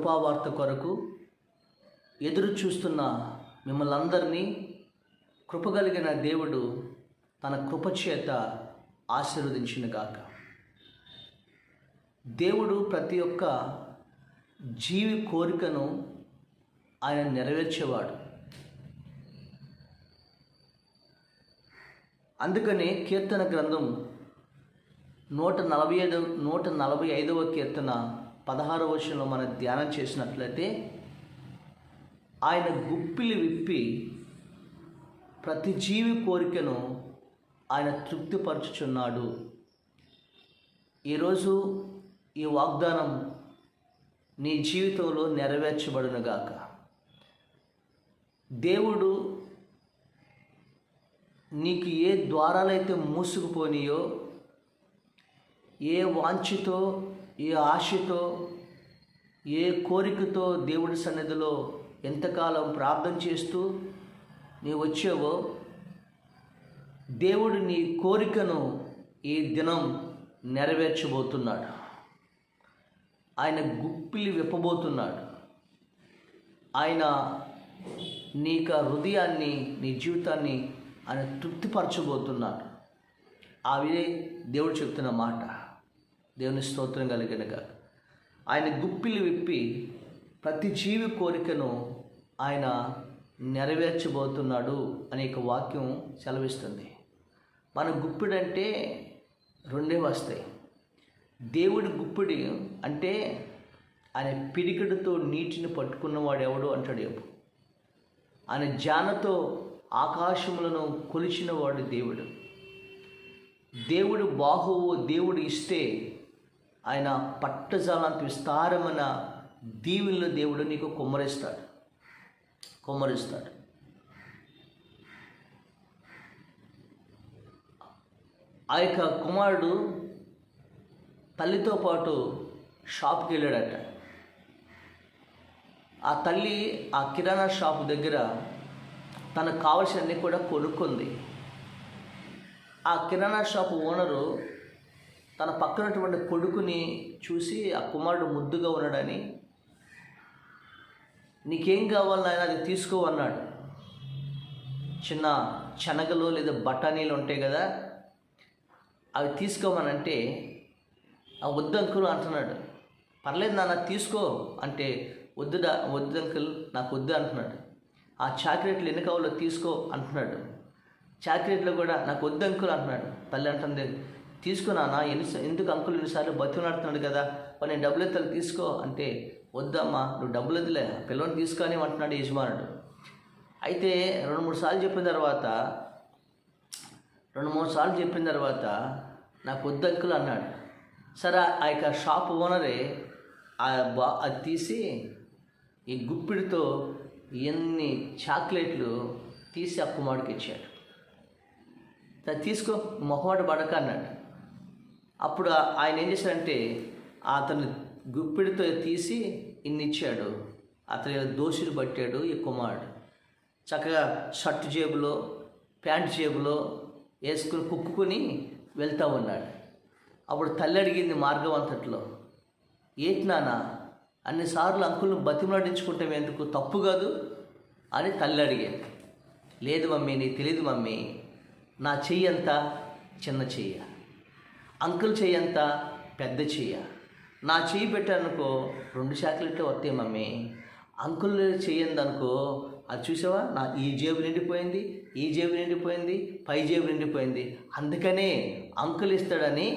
కృపావార్త కొరకు ఎదురు చూస్తున్న మిమ్మల్ని అందరినీ కృపగలిగిన దేవుడు తన కృపచేత ఆశీర్వదించునుగాక. దేవుడు ప్రతి ఒక్క జీవి కోరికను ఆయన నెరవేర్చేవాడు. అందుకనే కీర్తన గ్రంథం 145వ కీర్తన 16వ వచనంలో మనం ధ్యానం చేసినట్లయితే, ఆయన గుప్పిలి విప్పి ప్రతి జీవి కోరికను ఆయన తృప్తిపరచుచున్నాడు. ఈరోజు ఈ వాగ్దానం నీ జీవితంలో నెరవేర్చబడునుగాక. దేవుడు నీకు ఏ ద్వారాలైతే మూసుకుపోనియో, ఏ వాంఛతో, ఏ ఆశతో, ఏ కోరికతో దేవుడి సన్నిధిలో ఎంతకాలం ప్రార్థన చేస్తూ నీవు వచ్చావో, దేవుడు నీ కోరికను ఈ దినం నెరవేర్చబోతున్నాడు. ఆయన గుప్పిలి విప్పబోతున్నాడు. ఆయన నీకు హృదయాన్ని, నీ జీవితాన్ని ఆయన తృప్తిపరచబోతున్నాడు. అదే దేవుడు చెప్తున్న మాట. దేవుని స్తోత్రం కలిగినగా ఆయన గుప్పిలి విప్పి ప్రతి జీవి కోరికను ఆయన నెరవేర్చబోతున్నాడు అనే వాక్యం సెలవిస్తుంది. మన గుప్పిడంటే రెండే వస్తాయి. దేవుడి గుప్పిడి అంటే ఆయన పిడికిడితో నీటిని పట్టుకున్నవాడు ఎవడు అంటాడు. ఆయన జానతో ఆకాశములను కొలిచినవాడు దేవుడు. దేవుడు బాహువు దేవుడు ఇస్తే ఆయన పట్టజాలంత విస్తారమైన దీవులను దేవుడు నీకు కుమ్మరిస్తాడు. ఆ యొక్క కుమారుడు తల్లితో పాటు షాప్కి వెళ్ళాడట. ఆ తల్లి ఆ కిరాణా షాపు దగ్గర తనకు కావలసినవన్నీ కూడా కొనుక్కుంది. ఆ కిరాణా షాపు ఓనరు తన పక్కనటువంటి కొడుకుని చూసి, ఆ కుమారుడు ముద్దుగా ఉన్నాడని, నీకేం కావాలని ఆయన అది తీసుకో అన్నాడు. చిన్న శనగలు లేదా బఠానీలు ఉంటాయి కదా, అవి తీసుకోమనంటే ఆ వద్దు అంకుల్ అంటున్నాడు. పర్లేదు నాన్న తీసుకో అంటే, వద్దు అంకుల్ నాకు వద్దు అంటున్నాడు. ఆ చాక్లెట్లు ఎన్ని కావాలో తీసుకో అంటున్నాడు. చాక్లెట్లు కూడా నాకు వద్దు అంకుల్ అంటున్నాడు. తల్లి అంటుంది, తీసుకున్నానా, ఎందుకు అంకుల్ ఎన్నిసార్లు బతుకులాడుతున్నాడు కదా, నేను డబ్బులు ఎత్తాలి తీసుకో అంటే, వద్దమ్మా నువ్వు డబ్బులు వద్దులే, పిల్లల్ని తీసుకొని అంటున్నాడు యజమానుడు. అయితే 2-3 సార్లు చెప్పిన తర్వాత నాకు వద్దు అంకుల్ అన్నాడు. సరే, ఆ యొక్క షాప్ ఓనరే అది తీసి ఈ గుప్పిడితో ఎన్ని చాక్లెట్లు తీసి ఆ కుమారుడికి ఇచ్చాడు. తీసుకో మొహమాట పడక అన్నాడు. అప్పుడు ఆయన ఏం చేశాడంటే, అతను గుప్పిడితో తీసి ఇన్ని ఇచ్చాడు. అతను దోషులు పట్టాడు. ఈ కుమారుడు చక్కగా షర్ట్ జేబులో, ప్యాంట్ జేబులో వేసుకుని కుక్కుని వెళ్తూ ఉన్నాడు. అప్పుడు తల్లి అడిగింది మార్గం అంతట్లో, ఏంటి నాన్న అన్నిసార్లు అంకుల్ని బతిమలాడించుకుంటాం ఎందుకు, తప్పు కాదు అని తల్లి అడిగాను. లేదు మమ్మీ, నీకు తెలియదు మమ్మీ, నా చెయ్యి అంత చిన్న చెయ్య, అంకుల్ చెయ్యి అంత పెద్ద చెయ్య. నా చెయ్యి పెట్టానుకో 2 చాక్లెట్లు వస్తాయి మమ్మీ, అంకుల్ చెయ్యందనుకో అది చూసావా, ఈ జేబు నిండిపోయింది, ఈ జేబు నిండిపోయింది, పై జేబు నిండిపోయింది, అందుకనే అంకుల్ ఇస్తాడని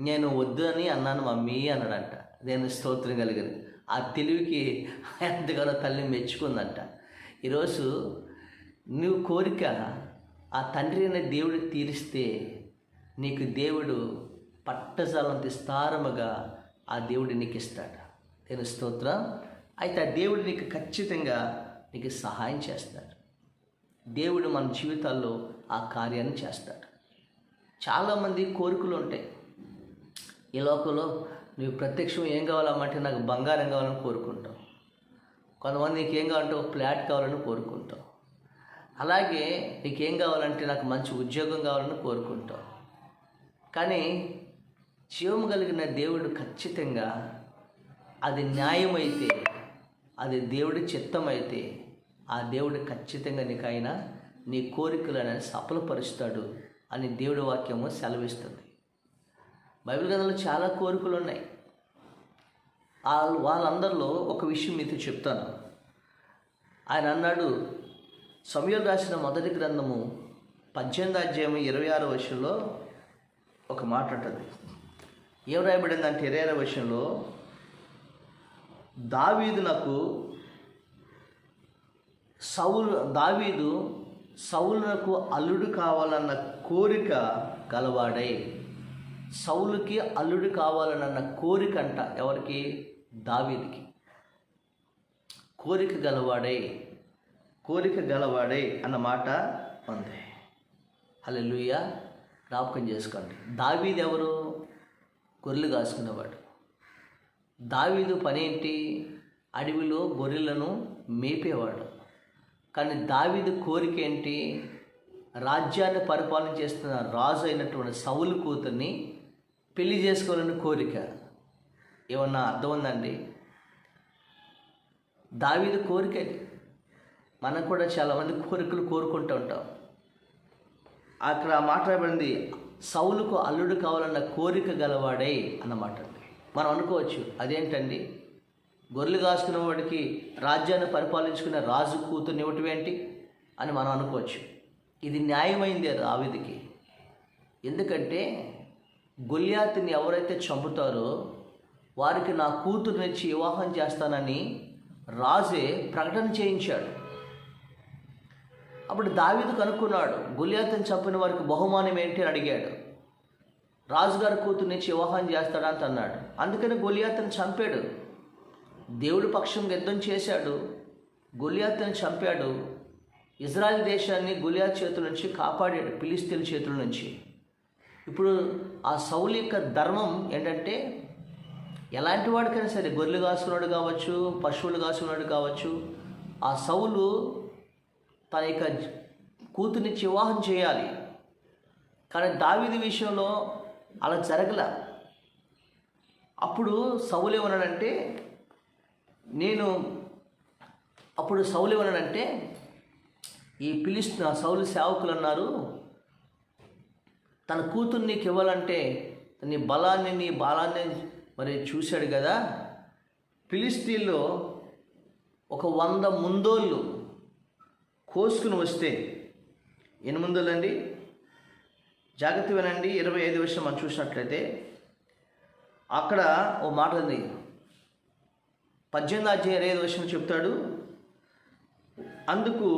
నేను వద్దు అని అన్నాను మమ్మీ అన్నాడంట. నేను స్తోత్రం కలిగింది. ఆ తెలివికి ఎంతగానో తల్లి మెచ్చుకుందంట. ఈరోజు నువ్వు కోరిక ఆ తండ్రి అనే దేవుడికి తీరిస్తే నీకు దేవుడు పట్టజాలంత విస్తారముగా ఆ దేవుడు నీకు ఇస్తాడు. నేను స్తోత్రం. అయితే ఆ దేవుడు నీకు ఖచ్చితంగా నీకు సహాయం చేస్తాడు. దేవుడు మన జీవితాల్లో ఆ కార్యాన్ని చేస్తాడు. చాలామంది కోరికలు ఉంటాయి ఈ లోకంలో. నువ్వు ప్రత్యక్షం ఏం కావాలమ్మంటే నాకు బంగారం కావాలని కోరుకుంటావు. కొంతమంది నీకేం కావాలంటే ఒక ఫ్లాట్ కావాలని కోరుకుంటావు. అలాగే నీకేం కావాలంటే నాకు మంచి ఉద్యోగం కావాలని కోరుకుంటావు. కానీ జీవము కలిగిన దేవుడు ఖచ్చితంగా అది న్యాయమైతే అది దేవుడి చిత్తం అయితే ఆ దేవుడు ఖచ్చితంగా నీకైనా నీ కోరికలను సఫలపరుస్తాడు అని దేవుడి వాక్యము సెలవిస్తుంది. బైబిల్ గ్రంథంలో చాలా కోరికలు ఉన్నాయి. వాళ్ళందరిలో ఒక విషయం మీతో చెప్తాను. ఆయన అన్నాడు, సమూయేలు రాసిన మొదటి గ్రంథము 18వ అధ్యాయం 26వ వచనంలో ఒక మాట ఉంటుంది. ఏం రాయబడిందంటే 26వ వచనంలో, దావీదు సౌలునకు అల్లుడు కావాలన్న కోరిక గలవాడై. సౌలుకి అల్లుడు కావాలన్న కోరిక అంట. ఎవరికి? దావీదుకి. కోరిక గలవాడై అన్న మాట ఉంది. హల్లెలూయా. జ్ఞాపకం చేసుకోండి. దావీదు ఎవరు? గొర్రెలు కాసుకునేవాడు. దావీదు పని ఏంటి? అడవిలో గొర్రెలను మేపేవాడు. కానీ దావీదు కోరిక ఏంటి? రాజ్యాన్ని పరిపాలన చేస్తున్న రాజు అయినటువంటి సౌలు కూతుర్ని పెళ్లి చేసుకోవాలని కోరిక. ఏమన్నా అర్థం ఉందండి? దావీదు కోరిక అది. మనం కూడా చాలామంది కోరికలు కోరుకుంటూ ఉంటాం. అక్కడ మాట్లాడబడింది, సౌలుకు అల్లుడు కావాలన్న కోరిక గలవాడై అన్నమాట. మనం అనుకోవచ్చు, అదేంటండి, గొర్రెలు కాసుకునే వాడికి రాజ్యాన్ని పరిపాలించుకునే రాజు కూతుర్ని ఇవ్వటం ఏంటి అని మనం అనుకోవచ్చు. ఇది న్యాయమైంది దావీదుకి. ఎందుకంటే గొల్యాతుని ఎవరైతే చంపుతారో వారికి నా కూతురునిచ్చి వివాహం చేస్తానని రాజే ప్రకటన చేయించాడు. అప్పుడు దావీదు కనుక్కున్నాడు, గొల్యాతుని చంపిన వారికి బహుమానం ఏంటి అని అడిగాడు. రాజుగారి కూతురునిచ్చి వివాహం చేస్తాడంత అన్నాడు. అందుకని గొల్యాతుని చంపాడు. దేవుడి పక్షం యుద్ధం చేశాడు, గొల్యాతుని చంపాడు. ఇజ్రాయెల్ దేశాన్ని గొల్యాతు చేతుల నుంచి కాపాడాడు, ఫిలిష్తీయుల చేతుల నుంచి. ఇప్పుడు ఆ సౌలు యొక్క ధర్మం ఏంటంటే, ఎలాంటి వాడికైనా సరే, గొర్రెలు కాసుకున్నాడు కావచ్చు, పశువులు కాసుకున్నాడు కావచ్చు, ఆ సౌలు తన యొక్క కూతుర్నిచ్చి వివాహం చేయాలి. కానీ దావీదు విషయంలో అలా జరగల. అప్పుడు సౌలు ఏమన్నాడంటే ఈ సౌలు సేవకులు అన్నారు, తన కూతుర్ని నీకు ఇవ్వాలంటే నీ బాలాన్ని మరి చూశాడు కదా. ఫిలిష్తీయుల్లో ఒక 100 ముందోళ్ళు కోసుకుని వస్తే, ఎన్ని ముందోళ్ళండి? జాగ్రత్త వినండి. 25 వర్షం మనం చూసినట్లయితే అక్కడ ఓ మాట ఉంది. 18వ అధ్యాయం 25 వర్షం చెప్తాడు, అందుకు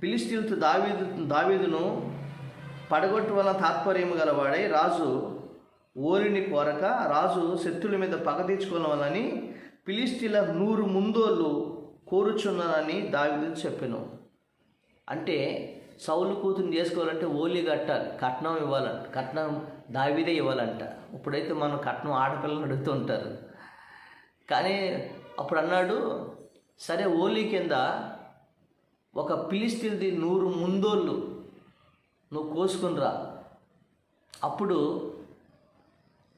ఫిలిష్తీయులతో దావీదును పడగొట్టు వలన తాత్పర్యము గలవాడై రాజు ఓరిని కోరక రాజు శత్రుల మీద పగ తీర్చుకోవాలని ఫిలిష్తీయుల 100 ముందోళ్ళు కోరుచున్నానని దావీదు చెప్పెను. అంటే సౌలు కూతురుని చేసుకోవాలంటే ఓలి కట్టాలి, కట్నం ఇవ్వాలంట. కట్నం దావీదే ఇవ్వాలంట. ఇప్పుడైతే మనం కట్నం ఆడపిల్లలు అడుగుతూ ఉంటారు. కానీ అప్పుడు అన్నాడు, సరే ఓలి కింద ఒక ఫిలిష్తీయులది 100 ముందోళ్ళు నువ్వు కోసుకునిరా, అప్పుడు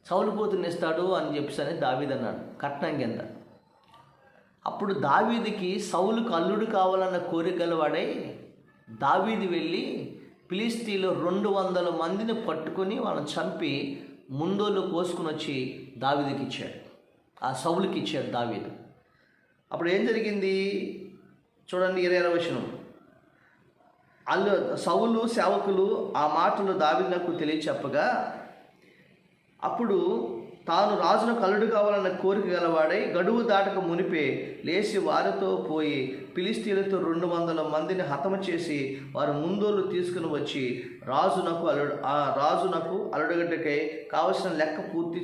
సౌలు కూతురుని ఇస్తాడు అని చెప్పేసి దావీదు అన్నాడు, కట్నం కింద. అప్పుడు దావీదుకి సౌలుకు అల్లుడు కావాలన్న కోరిక గలవాడై దావీదు వెళ్ళి ఫిలిష్తీయులు 200 మందిని పట్టుకొని వాళ్ళని చంపి ముందోళ్ళు కోసుకుని వచ్చి దావీదుకి ఇచ్చాడు, ఆ సౌలుకి ఇచ్చాడు దావీదు. అప్పుడు ఏం జరిగింది చూడండి, 26వ వచనం. సౌలు సేవకులు ఆ మాటలు దావీదునకు తెలియచెప్పగా, అప్పుడు తాను రాజునకు అల్లుడు కావాలన్న కోరిక గలవాడై గడువు దాటక మునిపే లేచి వారితో పోయి ఫిలిష్తీయులతో 200 మందిని హతము చేసి వారు ముందోళ్ళు తీసుకుని వచ్చి రాజునకు అల్లుడగడ్డకై కావలసిన లెక్క పూర్తి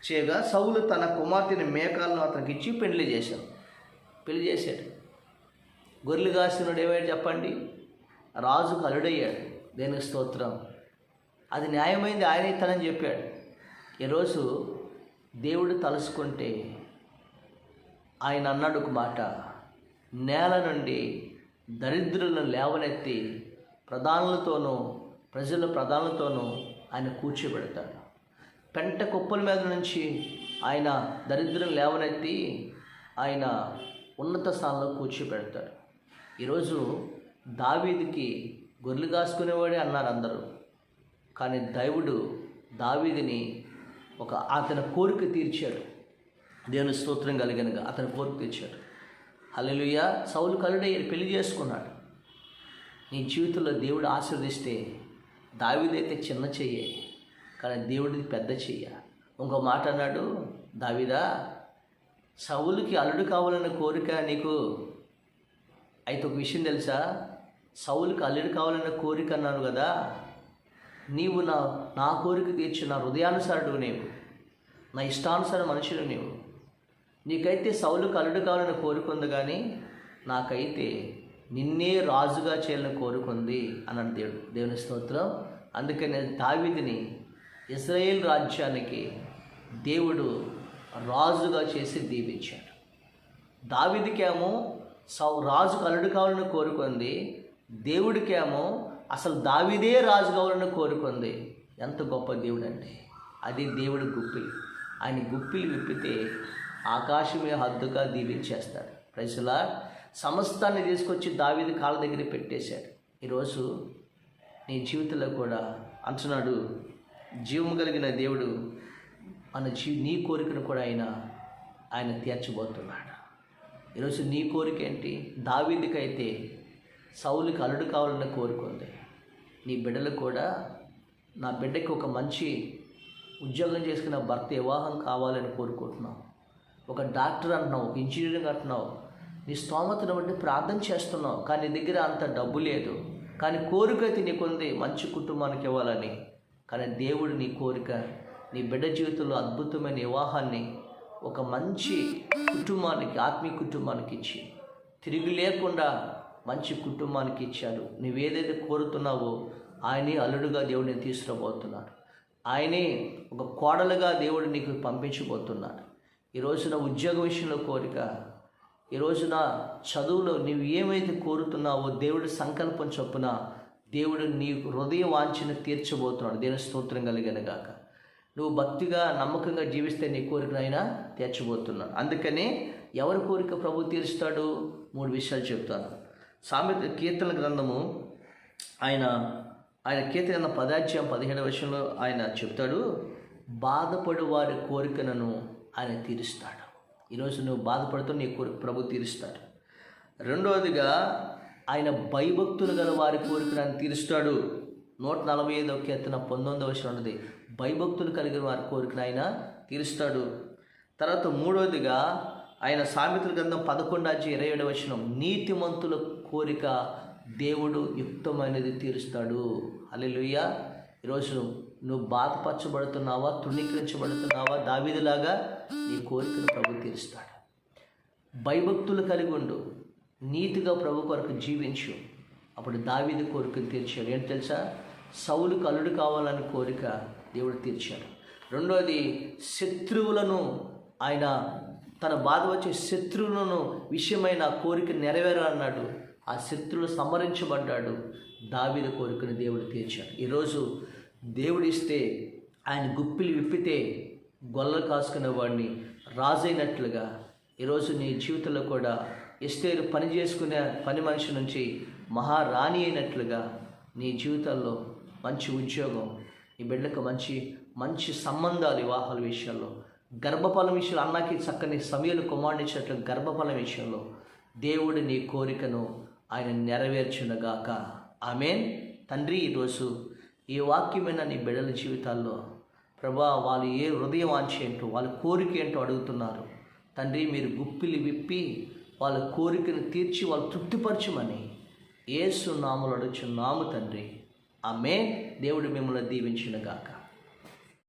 చేయగా సౌలు తన కుమార్తెని మేకాలను అతనికి ఇచ్చి పెళ్లి చేశాడు. గొర్రెలు కాసినాడు ఏమైనా చెప్పండి, రాజుకు అల్లుడయ్యాడు. దేనికి స్తోత్రం. అది న్యాయమైంది, ఆయన ఇస్తానని చెప్పాడు. ఈరోజు దేవుడు తలుసుకుంటే ఆయన అన్నాడు ఒక మాట, నేల నుండి దరిద్రులను లేవనెత్తి ప్రజల ప్రధానులతోనూ ఆయన కూర్చోబెడతాడు. పెంట కుప్పల మీద నుంచి ఆయన దరిద్రులను లేవనెత్తి ఆయన ఉన్నత స్థానంలో కూర్చోబెడతాడు. ఈరోజు దావీదుకి గొర్రెలు కాసుకునేవాడే అన్నారు అందరూ, కానీ దేవుడు దావీదుని అతని కోరిక తీర్చాడు. దేవుని స్తోత్రం కలిగినగా అతని కోరిక తీర్చాడు. హల్లెలూయా. సౌలు కలుడయ్యాడు, పెళ్లి చేసుకున్నాడు. నీ జీవితంలో దేవుడు ఆశీర్వదిస్తే దావీదైతే చిన్న చెయ్యే, కానీ దేవుడిది పెద్ద చెయ్య. ఇంకో మాట అన్నాడు, దావీదా, సౌలుకి అల్లుడు కావాలన్న కోరిక నీకు అయితే ఒక విషయం తెలుసా, సౌలుకి అల్లుడు కావాలన్న కోరిక అన్నాను కదా, నీవు నా కోరిక తీర్చు, నా హృదయానుసారుడు నీవు, నా ఇష్టానుసార మనుషులు నీవు. నీకైతే సౌలుకి అల్లుడు కావాలన్న కోరిక ఉంది, కానీ నాకైతే నిన్నే రాజుగా చేయాలని కోరిక ఉంది అన్నాడు దేవుని స్తోత్రం. అందుకని దావీదుని ఇశ్రాయేల్ రాజ్యానికి దేవుడు రాజుగా చేసి దీవించాడు. దావీదుకేమో రాజుకు అల్లుడు కావాలని కోరుకుంది, దేవుడికేమో అసలు దావీదే రాజు కావాలని కోరుకుంది. ఎంత గొప్ప దేవుడు అండి! అది దేవుడి గుప్పిలి. ఆయన గుప్పిలి విప్పితే ఆకాశమే హద్దుగా దీవించేస్తాడు. Praise the lord. సమస్తాన్ని తీసుకొచ్చి దావీదు కాళ్ళ దగ్గర పెట్టేశాడు. ఈరోజు నీ జీవితంలో కూడా అంటున్నాడు, జీవము కలిగిన దేవుడు నీ కోరికను కూడా ఆయన తీర్చబోతున్నాడు. ఈరోజు నీ కోరిక ఏంటి? దావీదుకైతే సౌలుకి అల్లుడు కావాలన్న కోరిక ఉంది. నీ బిడ్డలు కూడా, నా బిడ్డకి ఒక మంచి ఉద్యోగం చేసుకున్న భర్త వివాహం కావాలని కోరుకుంటున్నావు. ఒక డాక్టర్ అంటున్నావు, ఒక ఇంజనీరింగ్ అంటున్నావు, నీ స్తోమతను బట్టి ప్రార్థన చేస్తున్నావు, కానీ నీ దగ్గర అంత డబ్బు లేదు. కానీ కోరిక అయితే నీకుంది మంచి కుటుంబానికి ఇవ్వాలని. కానీ దేవుడు నీ కోరిక, నీ బిడ్డ జీవితంలో అద్భుతమైన వివాహాన్ని ఒక మంచి కుటుంబానికి, ఆత్మీయ కుటుంబానికి ఇచ్చి, తిరిగి లేకుండా మంచి కుటుంబానికి ఇచ్చాడు. నువ్వేదైతే కోరుతున్నావో ఆయనే అల్లుడుగా దేవుడిని తీసుకురాబోతున్నాడు. ఆయనే ఒక కోడలుగా దేవుడు నీకు పంపించబోతున్నాడు. ఈరోజున ఉద్యోగ విషయంలో కోరిక, ఈరోజున చదువులో నువ్వు ఏమైతే కోరుతున్నావో దేవుడి సంకల్పం చొప్పున దేవుడు నీ హృదయ వాంఛను తీర్చబోతున్నాడు. దేవుని స్తోత్రం కలిగిన గాక. నువ్వు భక్తిగా నమ్మకంగా జీవిస్తే నీ కోరికను ఆయన తీర్చబోతున్నాడు. అందుకనే ఎవరి కోరిక ప్రభు తీరుస్తాడు? 3 విషయాలు చెప్తాను. కీర్తన గ్రంథము ఆయన కీర్తన గ్రంథం 10:17 వచనంలో ఆయన చెప్తాడు, బాధపడు వారి కోరికలను ఆయన తీరుస్తాడు. ఈరోజు నువ్వు బాధపడుతూ నీ కోరిక ప్రభు తీరుస్తాడు. రెండవదిగా ఆయన భయభక్తులు గల వారి కోరికను ఆయన తీరుస్తాడు. 145వ కీర్తన 19వ వచనం ఉన్నది, భయభక్తులు కలిగిన వారి కోరికను ఆయన తీరుస్తాడు. తర్వాత మూడవదిగా ఆయన సామెతల గ్రంథం 11:27 వచనం, నీతిమంతుల కోరిక దేవుడు యుక్తమైనది తీరుస్తాడు. హల్లెలూయా. ఈరోజు నువ్వు బాధపరచబడుతున్నావా, తృణీకరించబడుతున్నావా? దావీదులాగా నీ కోరికను ప్రభు తీరుస్తాడు. భయభక్తులు కలిగి ఉండు, నీతిగా ప్రభు కొరకు జీవించు. అప్పుడు దావీదు కోరికను తీర్చాడు. ఏంటి తెలుసా? సౌలుకు అల్లుడు కావాలని కోరిక దేవుడు తీర్చాడు. రెండోది, శత్రువులను ఆయన తన బాధ వచ్చే శత్రువులను విషయమైన కోరిక నెరవేరాలన్నాడు. ఆ శత్రువులు సంహరించబడ్డాడు. దావీదు కోరికను దేవుడు తీర్చాడు. ఈరోజు దేవుడు ఇస్తే, ఆయన గుప్పిలి విప్పితే గొల్లలు కాసుకునే వాడిని రాజైనట్లుగా ఈరోజు నీ జీవితంలో కూడా ఎస్తేరు పని చేసుకునే పని మనిషి నుంచి మహారాణి అయినట్లుగా నీ జీవితంలో మంచి ఉద్యోగం, నీ బిడ్డలకు మంచి సంబంధాలు, వివాహాల విషయంలో, గర్భఫలం విషయంలో, అన్నకి చక్కని సమయాలు కుమారునిచ్చినట్లు గర్భఫలం విషయంలో దేవుడు నీ కోరికను ఆయన నెరవేర్చునుగాక. ఆమేన్. తండ్రి, ఈరోజు ఈ వాక్యమైన నీ బిడ్డల జీవితాల్లో ప్రభా, వాళ్ళు ఏ హృదయ వాంఛ ఏంటో, వాళ్ళ కోరిక ఏంటో అడుగుతున్నారు. తండ్రి, మీరు గుప్పిలి విప్పి వాళ్ళ కోరికను తీర్చి వాళ్ళు తృప్తిపరచమని యేసు నామములో అడుగుచున్నాము తండ్రి. ఆమేన్. దేవుడు మిమ్మల్ని దీవించునుగాక.